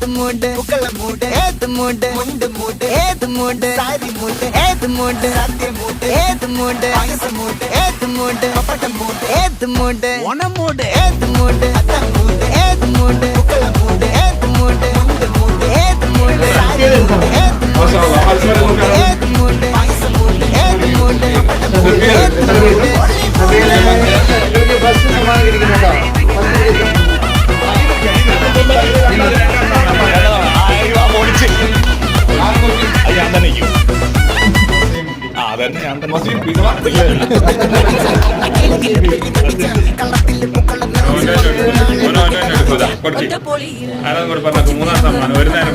ഏത് മൂട് മുക്കള മൂട് ഏത് മൂട് മുണ്ട് മൂട് ഏത് മൂട് സാരി മൂട് ഏത് മൂട് സത്യ മൂട് ഏത് മൂട് പായസ മൂട് ഏത് മൂട് പപ്പട മൂട് ഏത് മൂട് ഓണം മൂട് ഏത് മൂട് അത്ത മൂട് ഏത് മൂട് മുക്കള മൂട് ഏത് മൂട് മുണ്ട് മൂട് ഏത് മൂട് സാരി മൂട് ഏത് മൂട് ഏത് മൂട് പായസ മൂട് ഏത് മൂട് പപ്പട മൂട് ഏത് മൂട് മൂന്നാം സമ്മാനം ഒരു നേരം